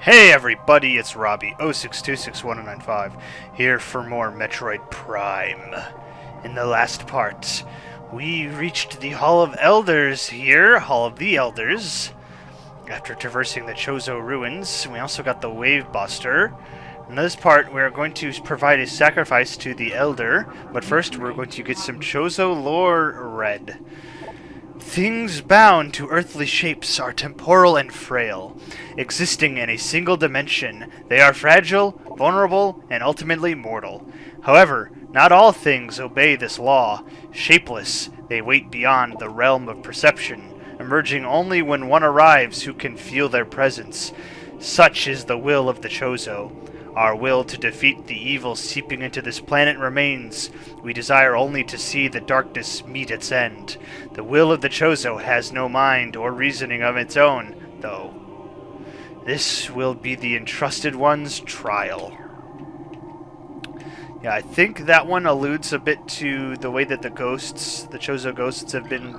Hey everybody, it's Robbie, 06261095, here for more Metroid Prime. In the last part, we reached the Hall of Elders here, Hall of the Elders. After traversing the Chozo ruins, we also got the Wave Buster. In this part, we are going to provide a sacrifice to the Elder, but first we're going to get some Chozo lore read. Things bound to earthly shapes are temporal and frail. Existing in a single dimension, they are fragile, vulnerable, and ultimately mortal. However, not all things obey this law. Shapeless, they wait beyond the realm of perception, emerging only when one arrives who can feel their presence. Such is the will of the Chozo. Our will to defeat the evil seeping into this planet remains. We desire only to see the darkness meet its end. The will of the Chozo has no mind or reasoning of its own, though. This will be the Entrusted One's trial. Yeah, I think that one alludes a bit to the way that the Chozo ghosts have been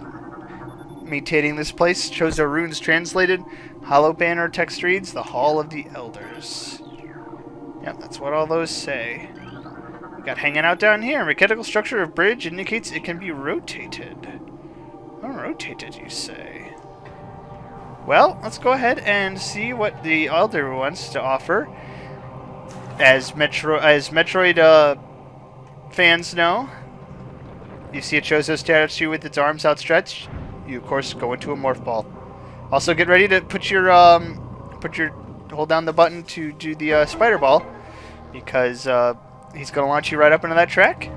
maintaining this place. Chozo runes translated, hollow banner text reads, the Hall of the Elders. Yep, that's what all those say. We got hanging out down here. Mechanical structure of bridge indicates it can be rotated. Oh, rotated, you say? Well, let's go ahead and see what the Elder wants to offer. As Metroid fans know, you see a Chozo statue with its arms outstretched, you of course go into a morph ball. Also, get ready to put your hold down the button to do the spider ball, because he's going to launch you right up into that track.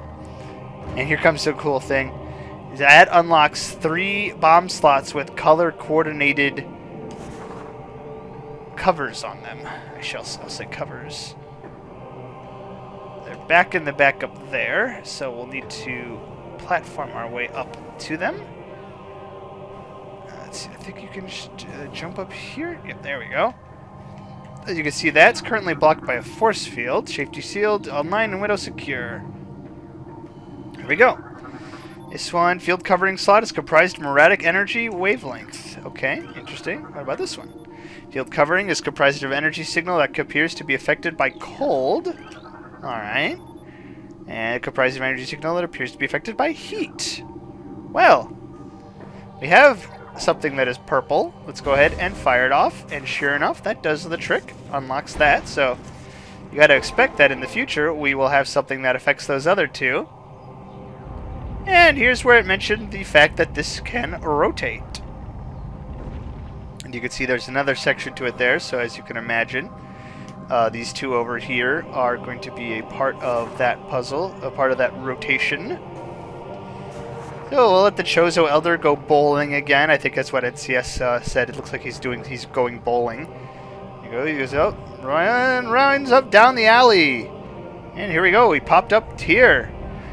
And here comes the cool thing. That unlocks 3 bomb slots with color-coordinated covers on them. I'll say covers. They're back in the back up there, so we'll need to platform our way up to them. Let's see, I think you can just jump up here. Yep, there we go. As you can see, that's currently blocked by a force field. Safety sealed, online, and window secure. Here we go. This one, field covering slot, is comprised of erratic energy wavelength. Okay, interesting. What about this one? Field covering is comprised of energy signal that appears to be affected by cold. Alright. And comprised of energy signal that appears to be affected by heat. Well, we have something that is purple. Let's go ahead and fire it off, and sure enough, that does the trick. Unlocks that, so you gotta expect that in the future we will have something that affects those other two. And here's where it mentioned the fact that this can rotate. And you can see there's another section to it there, so as you can imagine, these two over here are going to be a part of that puzzle, a part of that rotation. So we'll let the Chozo Elder go bowling again. I think that's what NCS said. It looks like he's going bowling. He goes up, runs up down the alley. And here we go. We popped up here.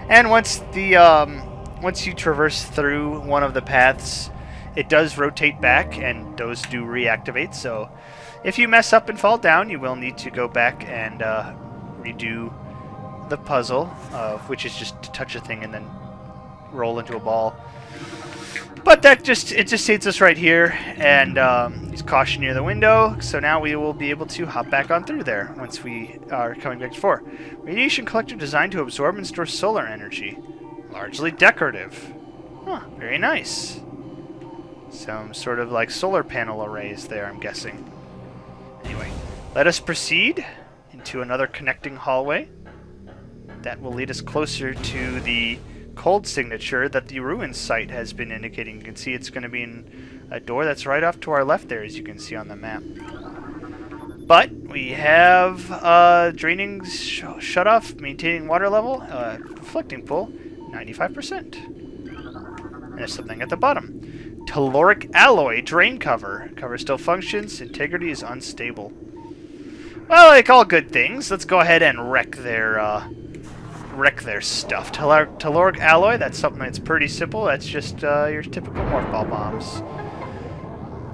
And once you traverse through one of the paths, it does rotate back, and those do reactivate. So if you mess up and fall down, you will need to go back and redo the puzzle, which is just to touch a thing and then roll into a ball. But it just seats us right here, and he's caution near the window, so now we will be able to hop back on through there once we are coming back to 4. Radiation collector designed to absorb and store solar energy. Largely decorative. Huh, very nice. Some sort of like solar panel arrays there, I'm guessing. Anyway, let us proceed into another connecting hallway. That will lead us closer to the cold signature that the ruins site has been indicating. You can see it's going to be in a door that's right off to our left there, as you can see on the map. But we have draining shut off, maintaining water level, reflecting pool, 95%. And there's something at the bottom. Telluric alloy drain cover. Cover still functions. Integrity is unstable. Well, like all good things, let's go ahead and wreck their stuff. Telluric alloy, that's something that's pretty simple. That's just your typical morph ball bombs.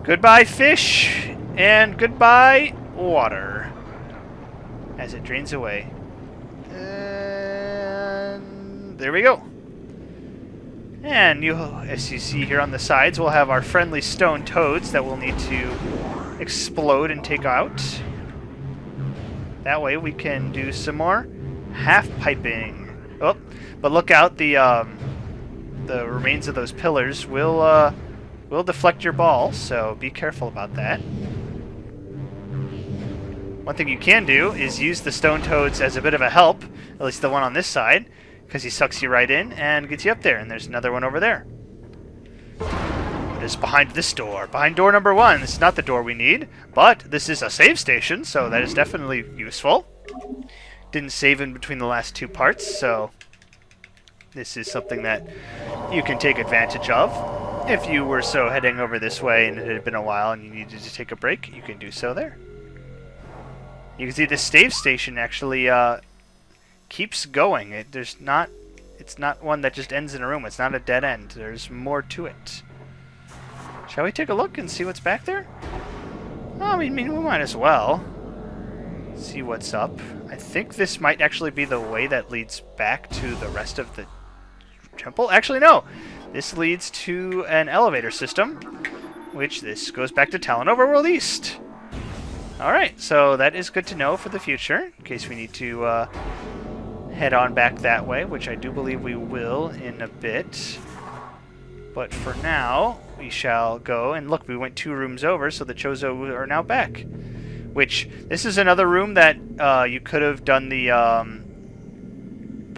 Goodbye, fish, and goodbye, water. As it drains away. And there we go. And as you see here on the sides, we'll have our friendly stone toads that we'll need to explode and take out. That way we can do some more half piping. Oh, but look out! The remains of those pillars will deflect your ball, so be careful about that. One thing you can do is use the stone toads as a bit of a help, at least the one on this side, because he sucks you right in and gets you up there. And there's another one over there. It is behind this door. Behind door number 1. This is not the door we need, but this is a save station, so that is definitely useful. Didn't save in between the last 2 parts, so this is something that you can take advantage of. If you were so heading over this way and it had been a while and you needed to take a break, you can do so there. You can see the save station actually keeps going. It's not one that just ends in a room. It's not a dead end. There's more to it. Shall we take a look and see what's back there? Oh, I mean, we might as well see what's up. I think this might actually be the way that leads back to the rest of the temple. Actually, no. This leads to an elevator system, which this goes back to Talon Overworld East. Alright, so that is good to know for the future, in case we need to head on back that way, which I do believe we will in a bit. But for now, we shall go, and look, we went 2 rooms over, so the Chozo are now back. Which, this is another room that you could have done the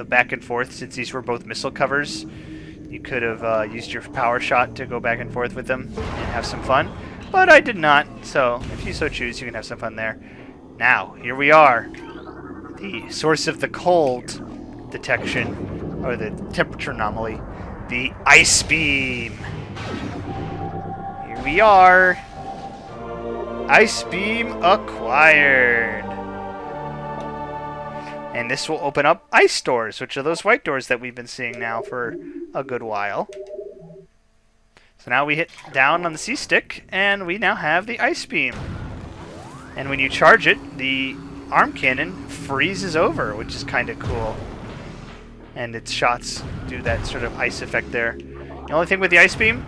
back and forth, since these were both missile covers. You could have used your power shot to go back and forth with them and have some fun. But I did not, so if you so choose, you can have some fun there. Now, here we are. The source of the cold detection, or the temperature anomaly. The ice beam. Here we are. Ice beam acquired. And this will open up ice doors, which are those white doors that we've been seeing now for a good while. So now we hit down on the C-stick, and we now have the ice beam. And when you charge it, the arm cannon freezes over, which is kind of cool. And its shots do that sort of ice effect there. The only thing with the ice beam,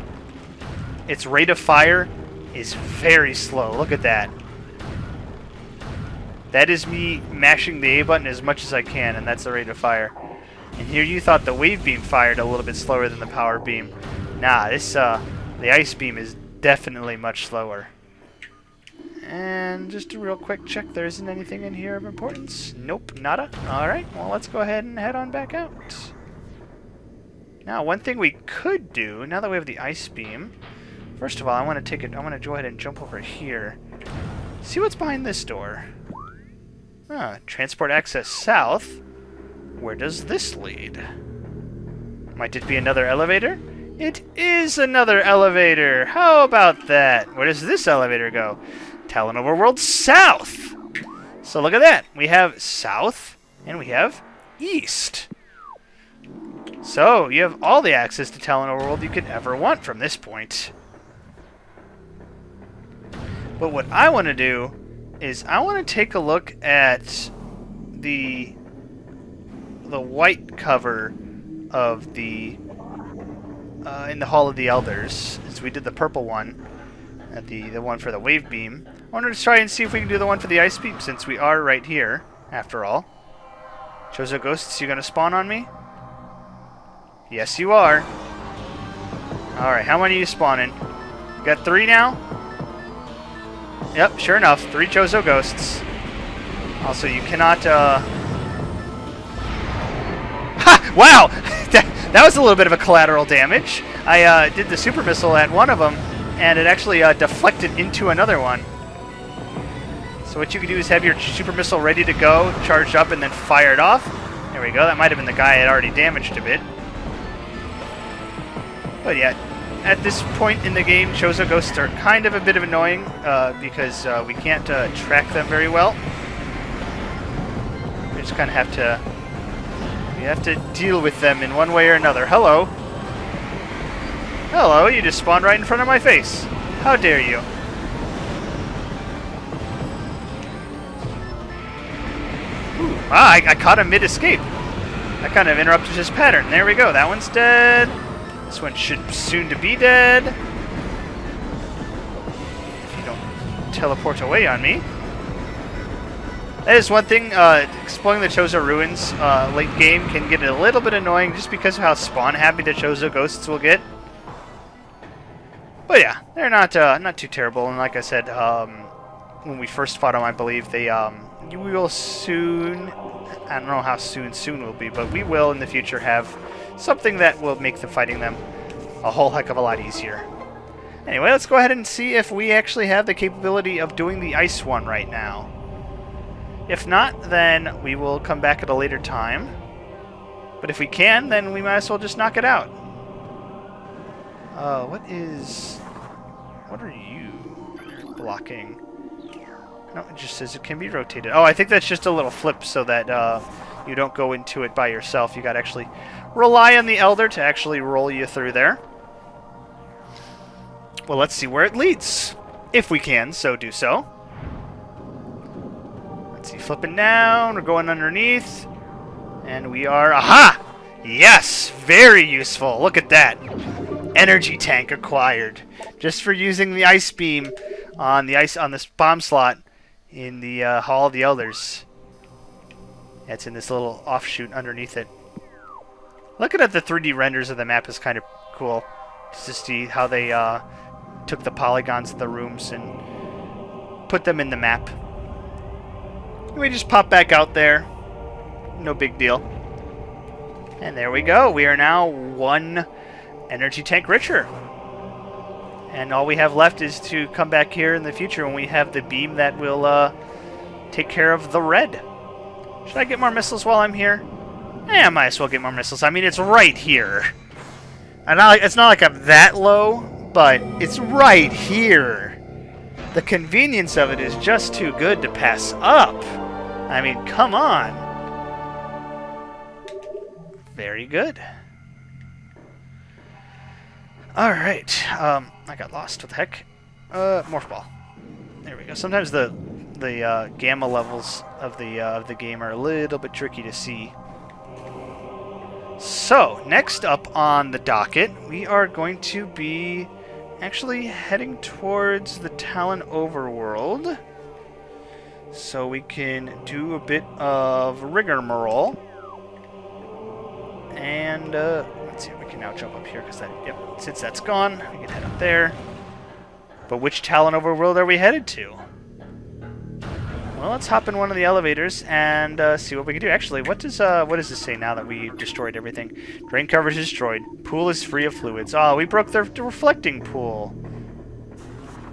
its rate of fire is very slow. Look at that. That is me mashing the A button as much as I can, and that's the rate of fire. And here you thought the wave beam fired a little bit slower than the power beam. Nah, the ice beam is definitely much slower. And just a real quick check, there isn't anything in here of importance. Nope, nada. Alright, well, let's go ahead and head on back out. Now, one thing we could do, now that we have the ice beam, first of all, I want to go ahead and jump over here. See what's behind this door. Transport access south. Where does this lead? Might it be another elevator? It is another elevator! How about that? Where does this elevator go? Talon Overworld South! So look at that. We have south, and we have east. So, you have all the access to Talon Overworld you could ever want from this point. But what I want to do is I want to take a look at the white cover of the in the Hall of the Elders, as we did the purple one, at the one for the wave beam. I wanted to try and see if we can do the one for the ice beam, since we are right here, after all. Chozo Ghosts, you gonna spawn on me? Yes, you are. Alright, how many are you spawning? You got 3 now? Yep, sure enough, 3 Chozo Ghosts. Also, you cannot, Ha! Wow! That was a little bit of a collateral damage. I did the super missile at one of them, and it actually deflected into another one. So what you can do is have your super missile ready to go, charged up, and then fire it off. There we go. That might have been the guy I had already damaged a bit. But yeah, at this point in the game, Chozo Ghosts are kind of a bit of annoying because we can't track them very well. We just kind of have to... We have to deal with them in one way or another. Hello. Hello, you just spawned right in front of my face. How dare you? Ooh, ah, I caught him mid-escape. That kind of interrupted his pattern. There we go. That one's dead. This one should soon to be dead. If you don't teleport away on me. That is one thing. Exploring the Chozo ruins late game can get a little bit annoying just because of how spawn happy the Chozo ghosts will get. But yeah, they're not too terrible. And like I said, when we first fought them, I believe we will soon. I don't know how soon will be, but we will in the future have something that will make the fighting them a whole heck of a lot easier. Anyway, let's go ahead and see if we actually have the capability of doing the ice one right now. If not, then we will come back at a later time. But if we can, then we might as well just knock it out. What are you? You're blocking. No, it just says it can be rotated. Oh, I think that's just a little flip so that you don't go into it by yourself. You got to actually rely on the Elder to actually roll you through there. Well, let's see where it leads. If we can, so do so. Let's see, flipping down, we're going underneath. And we are, aha! Yes! Very useful. Look at that. Energy tank acquired. Just for using the ice beam on this bomb slot in the Hall of the Elders. It's in this little offshoot underneath it. Looking at the 3D renders of the map is kind of cool. Just to see how they took the polygons of the rooms and put them in the map. We just pop back out there. No big deal. And there we go. We are now one energy tank richer. And all we have left is to come back here in the future when we have the beam that will take care of the red. Should I get more missiles while I'm here? I might as well get more missiles. I mean, it's right here. It's not like I'm that low, but it's right here. The convenience of it is just too good to pass up. I mean, come on. Very good. Alright. I got lost. What the heck? Morph ball. There we go. Sometimes the gamma levels of the game are a little bit tricky to see. So, next up on the docket, we are going to be actually heading towards the Talon Overworld. So we can do a bit of rigmarole. And, let's see if we can now jump up here, because since that's gone, we can head up there. But which Talon Overworld are we headed to? Well, let's hop in one of the elevators and see what we can do. Actually, what does this say now that we destroyed everything? Drain coverage destroyed. Pool is free of fluids. Oh, we broke the reflecting pool.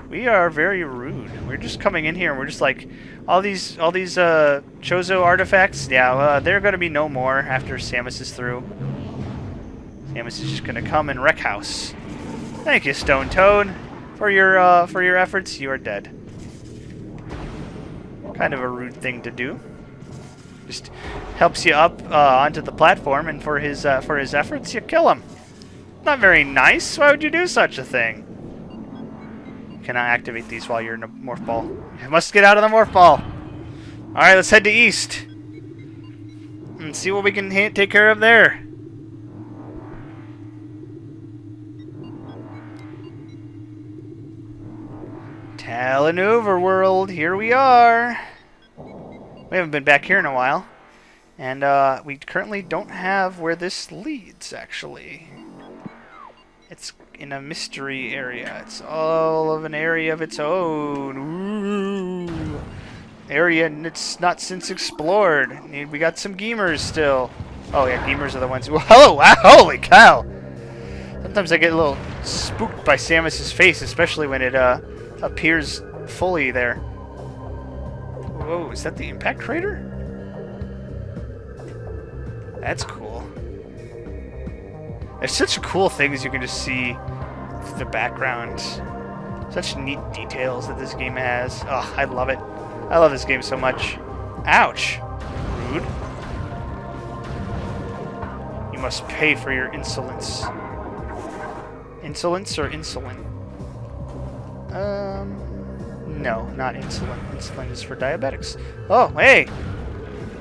We are very rude. We're just coming in here and we're just like, all these Chozo artifacts. Yeah, they're going to be no more after Samus is through. Samus is just going to come and wreck house. Thank you, Stone Toad, for your efforts. You are dead. Kind of a rude thing to do. Just helps you up onto the platform, and for his efforts, you kill him. Not very nice. Why would you do such a thing? You cannot activate these while you're in a morph ball. You must get out of the morph ball. All right, let's head to east and see what we can take care of there. Talon Overworld, here we are. We haven't been back here in a while. And we currently don't have where this leads, actually. It's in a mystery area. It's all of an area of its own. Ooh. Area it's not since explored. We got some gamers still. Oh yeah, gamers are the ones who... Oh, wow, holy cow! Sometimes I get a little spooked by Samus's face, especially when it appears fully there. Whoa, is that the impact crater? That's cool. There's such cool things you can just see through the background. Such neat details that this game has. Oh, I love it. I love this game so much. Ouch. Rude. You must pay for your insolence. Insolence or insulin? No, not insulin. Insulin is for diabetics. Oh, hey!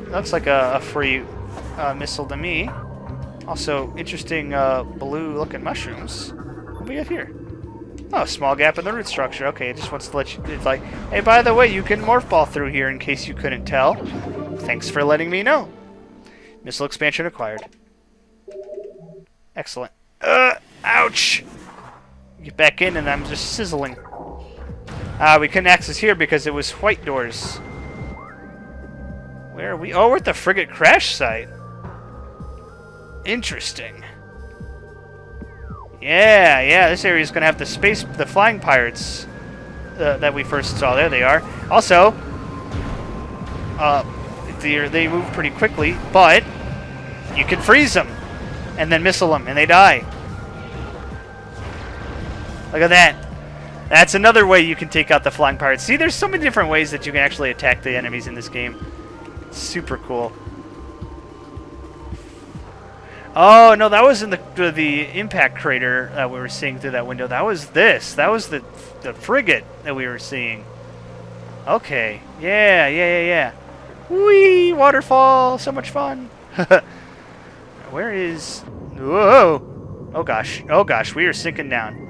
Looks like a free missile to me. Also, interesting blue-looking mushrooms. What do we got here? Oh, small gap in the root structure. Okay, it just wants to let you... It's like, hey, by the way, you can morph ball through here in case you couldn't tell. Thanks for letting me know. Missile expansion acquired. Excellent. Ouch! Get back in and I'm just sizzling. We couldn't access here because it was white doors. Where are we? Oh, we're at the frigate crash site. Interesting. Yeah, this area is going to have the flying pirates that we first saw. There they are. Also, they move pretty quickly, but you can freeze them and then missile them, and they die. Look at that. That's another way you can take out the flying pirates. See, there's so many different ways that you can actually attack the enemies in this game. It's super cool. Oh, no, that was in the impact crater that we were seeing through that window. That was this. That was the frigate that we were seeing. Okay. Yeah. Whee! Waterfall! So much fun! Where is... Whoa! Oh, gosh. We are sinking down.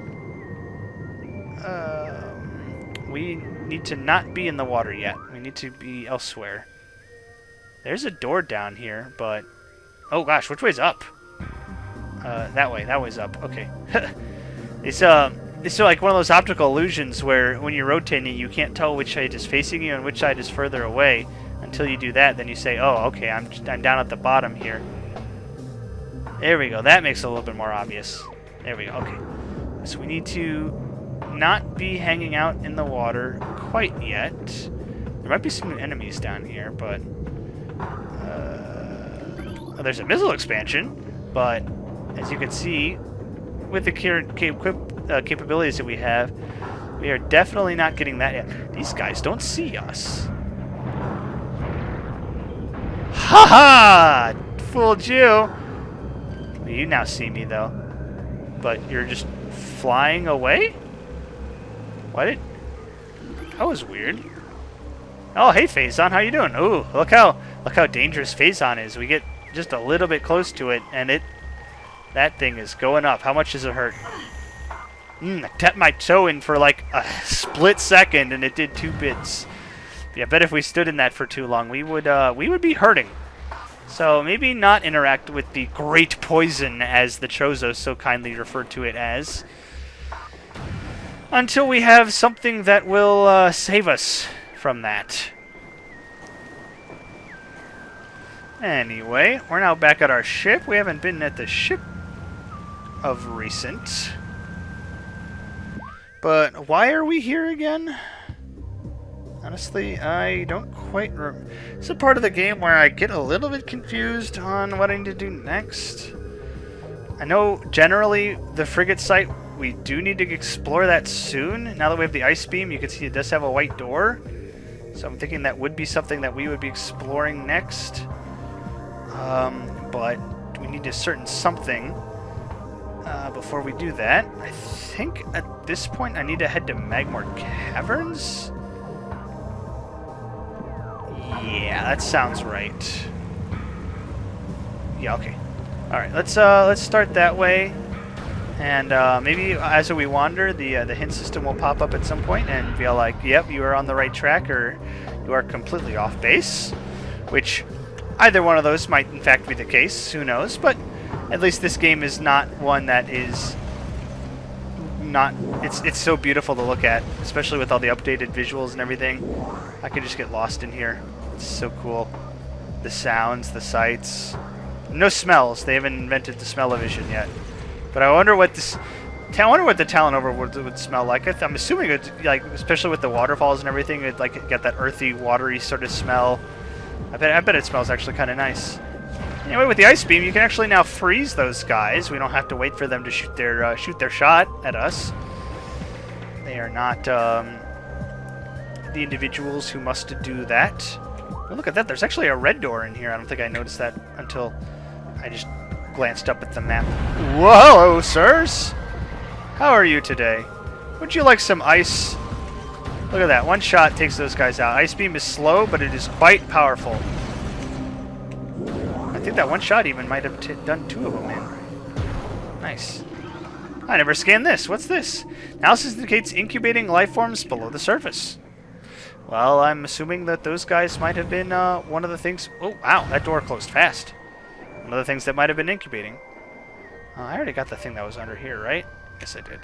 We need to not be in the water yet. We need to be elsewhere. There's a door down here, but... Oh, gosh. Which way's up? That way. That way's up. Okay. It's like one of those optical illusions where when you're rotating, you can't tell which side is facing you and which side is further away. Until you do that, then you say, oh, okay, I'm down at the bottom here. There we go. That makes it a little bit more obvious. There we go. Okay. So we need to not be hanging out in the water quite yet. There might be some enemies down here, but... Oh, there's a missile expansion, but as you can see, with the current capabilities that we have, we are definitely not getting that yet. These guys don't see us. Ha ha! Fooled you! Well, you now see me, though. But you're just flying away? What? That was weird. Oh, hey, Phazon, how you doing? Ooh, look how dangerous Phazon is. We get just a little bit close to it, and that thing is going up. How much does it hurt? I tapped my toe in for like a split second, and it did 2 bits. Yeah, I bet if we stood in that for too long, we would be hurting. So maybe not interact with the great poison, as the Chozo so kindly referred to it as, until we have something that will save us from that. Anyway, we're now back at our ship. We haven't been at the ship of recent. But why are we here again? Honestly, I don't quite remember. It's a part of the game where I get a little bit confused on what I need to do next. I know generally the frigate site, we do need to explore that soon. Now that we have the ice beam, you can see it does have a white door. So I'm thinking that would be something that we would be exploring next. But we need a certain something before we do that. I think at this point I need to head to Magmore Caverns. Yeah, that sounds right. Yeah, okay. All right, let's start that way, and maybe as we wander, the hint system will pop up at some point and be all like, "Yep, you are on the right track," or "You are completely off base," which either one of those might in fact be the case. Who knows? But at least this game is not one that is not. It's so beautiful to look at, especially with all the updated visuals and everything. I could just get lost in here. It's so cool. The sounds, the sights. No smells. They haven't invented the smell-o-vision yet. But I wonder what the Talon Overworld would smell like. I'm assuming it, like, especially with the waterfalls and everything, it'd like get that earthy, watery sort of smell. I bet it smells actually kind of nice. Anyway, with the ice beam, you can actually now freeze those guys. We don't have to wait for them to shoot their shot at us. They are not the individuals who must do that. Oh, look at that. There's actually a red door in here. I don't think I noticed that until I just glanced up at the map. Whoa, sirs! How are you today? Would you like some ice? Look at that. One shot takes those guys out. Ice beam is slow, but it is quite powerful. I think that one shot even might have done 2 of them in. Nice. I never scanned this. What's this? Analysis indicates incubating life forms below the surface. Well, I'm assuming that those guys might have been one of the things... Oh, wow, that door closed fast. One of the things that might have been incubating. I already got the thing that was under here, right? Yes, I did.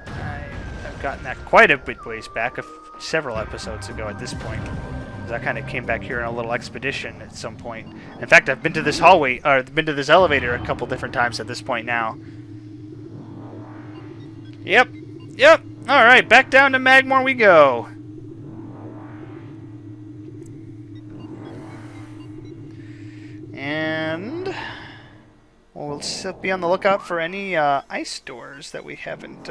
I've gotten that quite a bit ways back, several episodes ago at this point. I kind of came back here on a little expedition at some point. In fact, I've been to this hallway, or been to this elevator a couple different times at this point now. Yep. Alright, back down to Magmore we go. And we'll be on the lookout for any ice doors that we haven't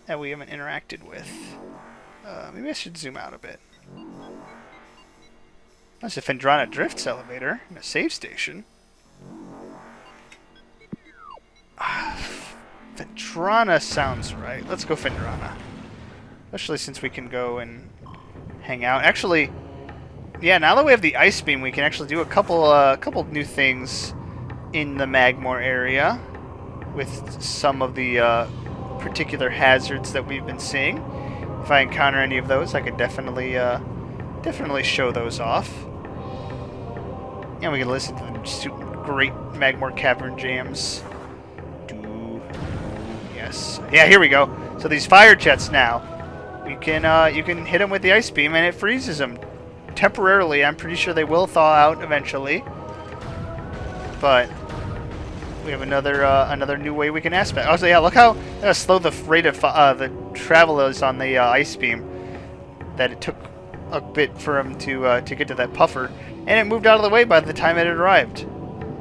interacted with. Maybe I should zoom out a bit. That's a Fendrana Drifts elevator in a save station. Fendrana sounds right. Let's go Fendrana. Especially since we can go and hang out. Actually, yeah, now that we have the Ice Beam, we can actually do a couple new things in the Magmore area with some of the particular hazards that we've been seeing. If I encounter any of those, I can definitely show those off. And we can listen to the super great Magmore Cavern jams. Yes. Yeah, here we go. So these fire jets now, you can hit them with the Ice Beam and it freezes them temporarily. I'm pretty sure they will thaw out eventually. But we have another new way we can aspect. Also, yeah, look how slow the rate of the travel is on the Ice Beam. That it took a bit for him to get to that puffer, and it moved out of the way by the time it had arrived.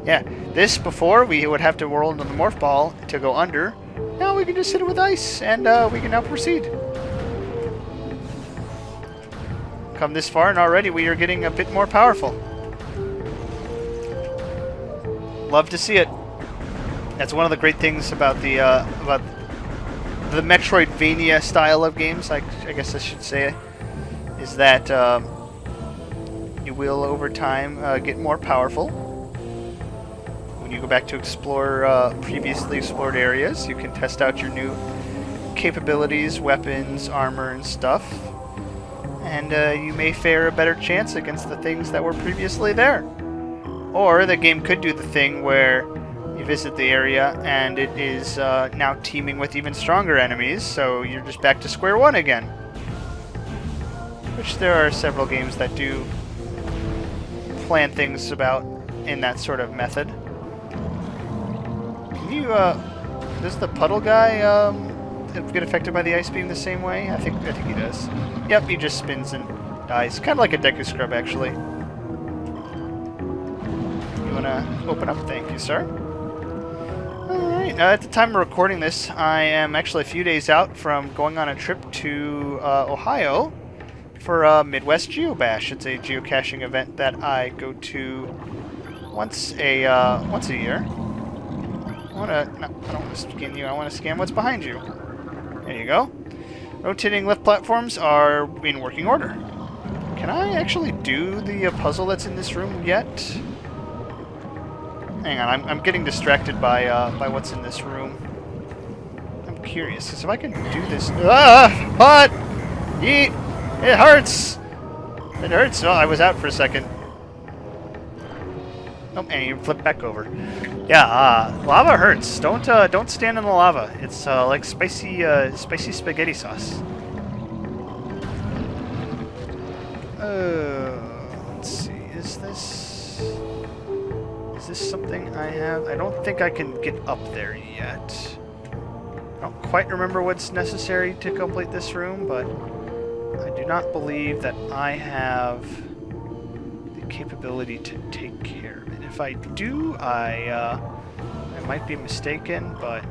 Yeah, this before we would have to whirl into the morph ball to go under. Now we can just hit it with ice, and we can now proceed. Come this far, and already we are getting a bit more powerful. Love to see it. That's one of the great things about the Metroidvania style of games, I guess I should say, is that you will, over time, get more powerful. When you go back to explore previously explored areas, you can test out your new capabilities, weapons, armor, and stuff. And you may fare a better chance against the things that were previously there. Or the game could do the thing where you visit the area and it is now teeming with even stronger enemies, so you're just back to square one again. Which there are several games that do plan things about in that sort of method. Can you, does the puddle guy get affected by the Ice Beam the same way? I think he does. Yep, he just spins and dies. Kind of like a Deku Scrub, actually. You wanna open up? Thank you, sir. Alright, at the time of recording this, I am actually a few days out from going on a trip to Ohio for Midwest Geobash. It's a geocaching event that I go to once a year. I don't want to scan you, I want to scan what's behind you. There you go. Rotating lift platforms are in working order. Can I actually do the puzzle that's in this room yet? Hang on, I'm getting distracted by what's in this room. I'm curious, because if I can do this... Ah! What? Yeet! It hurts! It hurts! Oh, I was out for a second. Nope, and you flip back over. Yeah, lava hurts. Don't stand in the lava. It's like spicy spaghetti sauce. Let's see. Is this something I have? I don't think I can get up there yet. I don't quite remember what's necessary to complete this room, but I do not believe that I have the capability to take care of it. If I do, I might be mistaken, but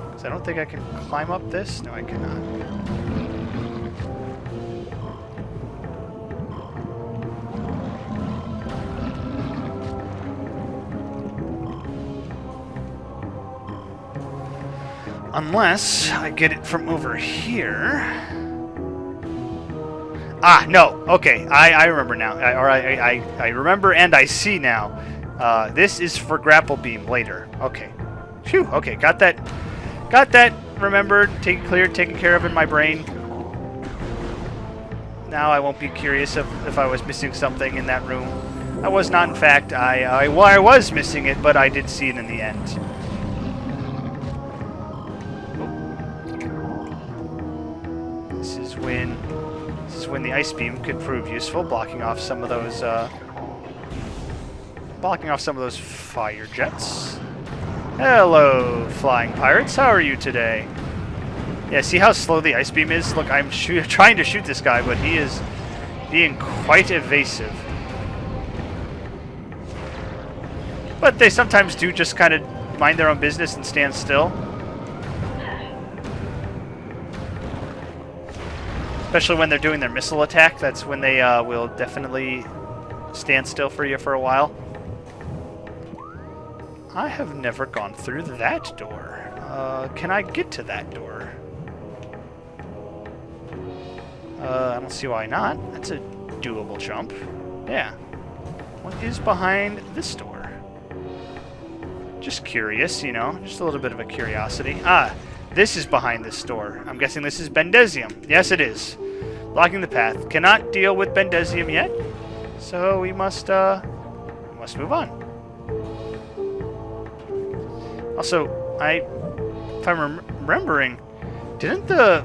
because I don't think I can climb up this. No, I cannot. Unless I get it from over here. Ah, no. Okay, I remember now. I remember and I see now. This is for grapple beam later. Okay. Phew, okay, got that remembered, taken care of in my brain. Now I won't be curious if I was missing something in that room. I was not, in fact. I was missing it, but I did see it in the end. Oh. This is when the ice beam could prove useful, blocking off some of those fire jets. Hello, flying pirates. How are you today? Yeah, see how slow the ice beam is? Look, I'm trying to shoot this guy, but he is being quite evasive. But they sometimes do just kind of mind their own business and stand still. Especially when they're doing their missile attack. That's when they will definitely stand still for you for a while. I have never gone through that door. Can I get to that door? I don't see why not. That's a doable jump. Yeah. What is behind this door? Just curious, you know. Just a little bit of a curiosity. Ah, this is behind this door. I'm guessing this is Bendesium. Yes, it is. Blocking the path. Cannot deal with Bendesium yet. So we must move on. Also, if I'm remembering, didn't the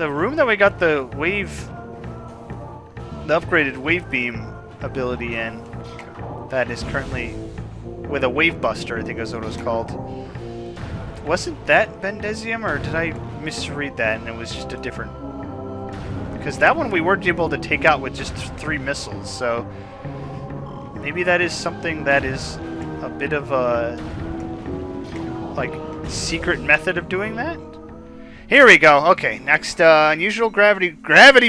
room that we got the upgraded wave beam ability in, that is currently with a wave buster, I think is what it was called. Wasn't that Bendesium, or did I misread that and it was just a different? Because that one we weren't able to take out with just 3 missiles, so maybe that is something that is a bit of a like secret method of doing that. Here we go. Okay, next, unusual gravity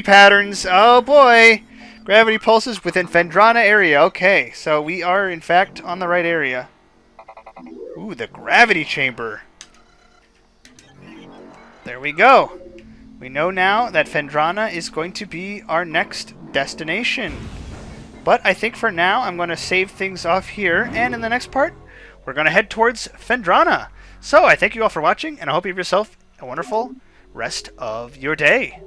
patterns. Oh boy, gravity pulses within Phendrana area. Okay, so we are in fact on the right area. Ooh, the gravity chamber. There we go. We know now that Phendrana is going to be our next destination. But I think for now I'm going to save things off here, and in the next part we're going to head towards Phendrana. So I thank you all for watching, and I hope you have yourself a wonderful rest of your day.